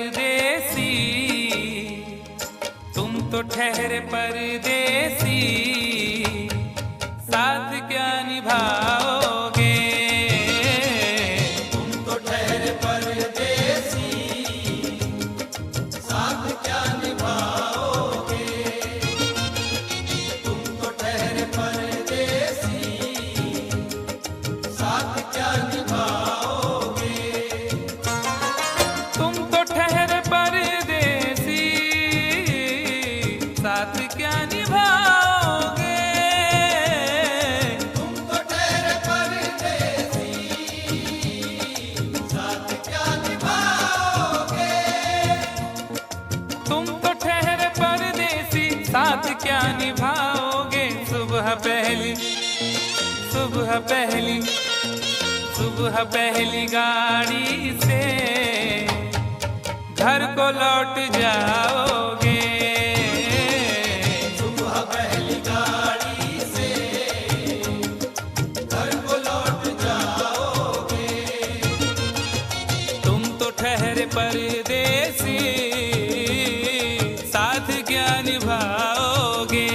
परदेसी, तुम तो ठहरे परदेसी, साथ क्या निभाओगे? तुम तो ठहरे परदेसी, साथ क्या निभाओगे? तुम तो ठहरे परदेसी, साथ क्या निभाओगे? तुम तो ठहरे परदेसी, साथ क्या निभाओगे? तुम तो ठहरे परदेसी, साथ क्या निभाओगे? तुम तो ठहरे परदेसी, साथ क्या निभाओगे? सुबह पहली, सुबह पहली, सुबह पहली गाड़ी से घर को लौट जाओगे। सुबह पहली गाड़ी से घर को लौट जाओगे। तुम तो ठहरे परदेसी, साथ क्या निभाओगे?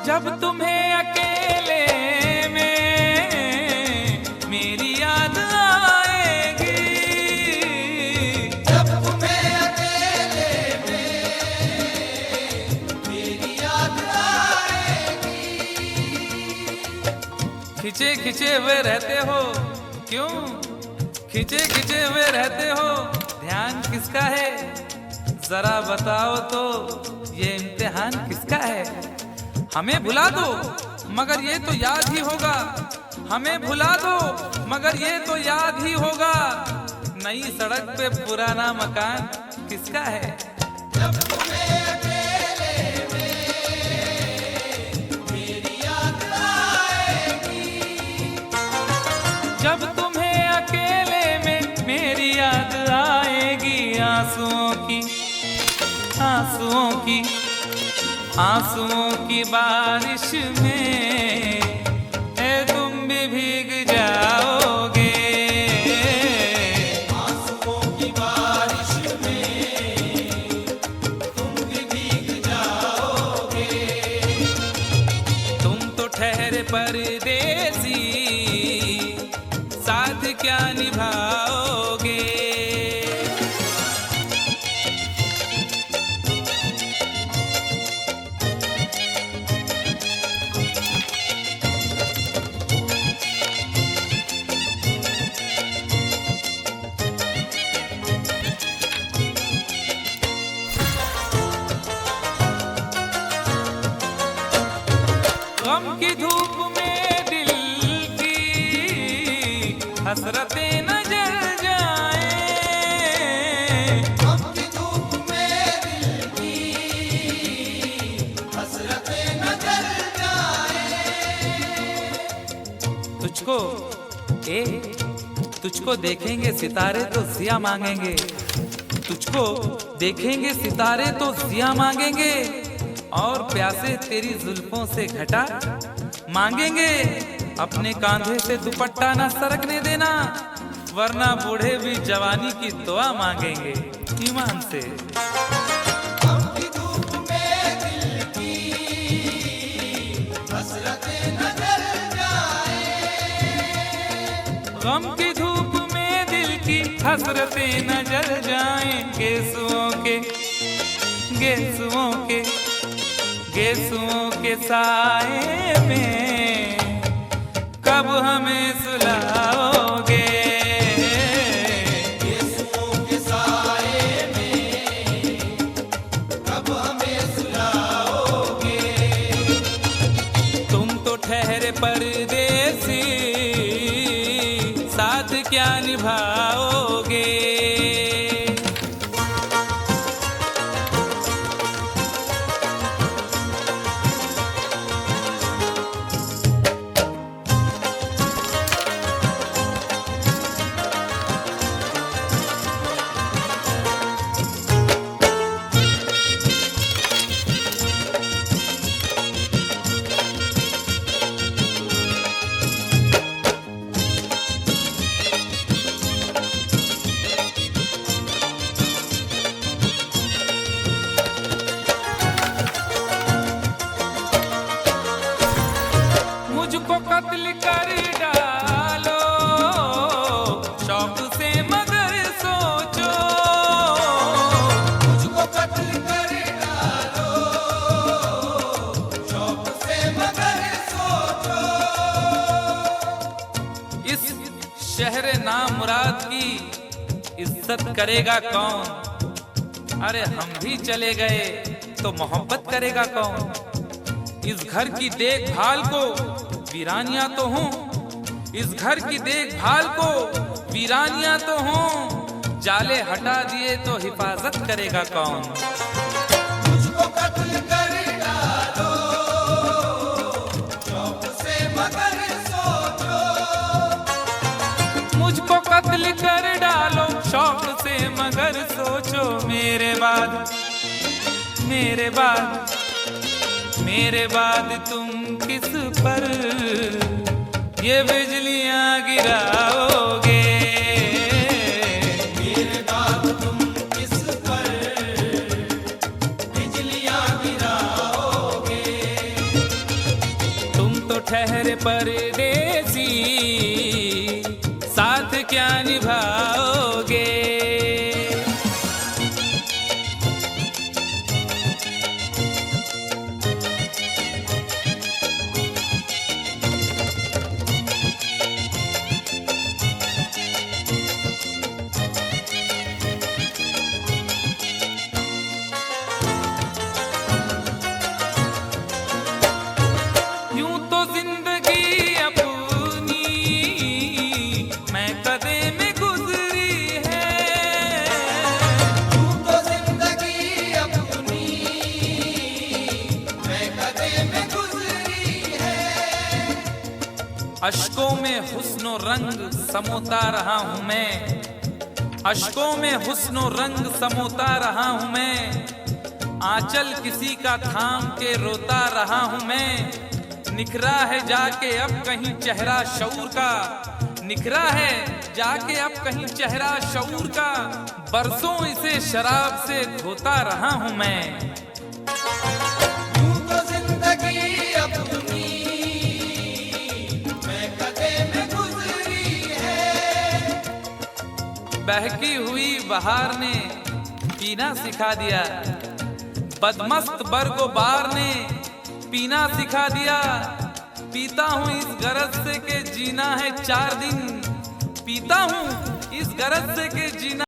जब तुम्हें अकेले में मेरी याद आएगी, जब तुम्हें अकेले में मेरी याद आएगी। खिंचे खिंचे हुए रहते हो क्यों? खिंचे खिंचे हुए रहते हो, ध्यान किसका है? जरा बताओ तो, ये इम्तिहान किसका है? हमें भुला दो मगर ये तो याद ही होगा, हमें भुला दो मगर ये तो याद ही होगा। नई सड़क पे पुराना मकान किसका है? जब तुम्हें अकेले में मेरी याद आएगी। जब तुम्हें अकेले में मेरी याद आएगी, आंसुओं की, आंसुओं की, आंसुओं की बारिश में तुम भी भीग जाओगे। आंसुओं की बारिश में तुम भी भीग जाओगे। तुम तो ठहरे परदेसी, साथ क्या निभाओगे? गम की धूप में दिल की हसरतें न जल जाएं। गम की धूप में दिल की हसरतें न जल जाएं। तुझको तुझको देखेंगे सितारे तो जिया मांगेंगे, तुझको देखेंगे सितारे तो जिया मांगेंगे, और प्यासे तेरी जुल्फों से घटा मांगेंगे। अपने कांधे से दुपट्टा ना सरकने देना, वरना बूढ़े भी जवानी की दुआ मांगेंगे ईमान से। गम की धूप में दिल की हसरतें न जल जाएं। गम की धूप में दिल की हसरतें न जल जाएं। गेसुओं के, गेसुओं के, गेसुओं के साए में कब हमें सुलाओगे? गेसुओं के साए में कब हमें सुलाओगे? परदेसी, साथ क्या निभाओगे। मुझको कत्ल कर डालो शौक से मगर सोचो, मुझको कत्ल कर डालो शौक से मगर सोचो। इस शहर नामुराद की इज्जत करेगा कौन। अरे हम भी चले गए तो मोहब्बत करेगा कौन। इस घर की देखभाल को वीरानियां तो हूँ, इस घर की देखभाल को वीरानियां तो हूँ, जाले हटा दिए तो हिफाजत करेगा कौन। मुझको कत्ल कर डालो शौक से मगर सोचो, मुझको कत्ल कर डालो शौक से मगर सोचो। मेरे बाद मेरे बाद मेरे बाद तुम किस पर ये बिजलियां गिराओगे। मेरे बाद तुम किस पर बिजलियां गिराओगे। तुम तो ठहरे परदेसी, साथ क्या निभाओगे। यूं तो जिंदगी अपनी मैं कदे में गुजरी है, यूं तो जिंदगी अपनी मैं कदे में गुजरी है। अश्कों में हुस्नो रंग समोता रहा हूं मैं, अश्कों में हुस्नो रंग समोता रहा हूं मैं। आंचल किसी का थाम के रोता रहा हूं मैं। निखरा है जाके अब कहीं चेहरा शऊर का, निखरा है जाके अब कहीं चेहरा शऊर का। बरसों इसे शराब से धोता रहा हूं मैं। यूं तो जिंदगी अपनी मैं कदे में गुजरी है। बहकी हुई बहार ने पीना सिखा दिया, बदमस्त बरगो बार ने पीना सिखा दिया। पीता हूँ इस गरज से के जीना है 4 दिन, पीता हूँ इस गरज से के जीना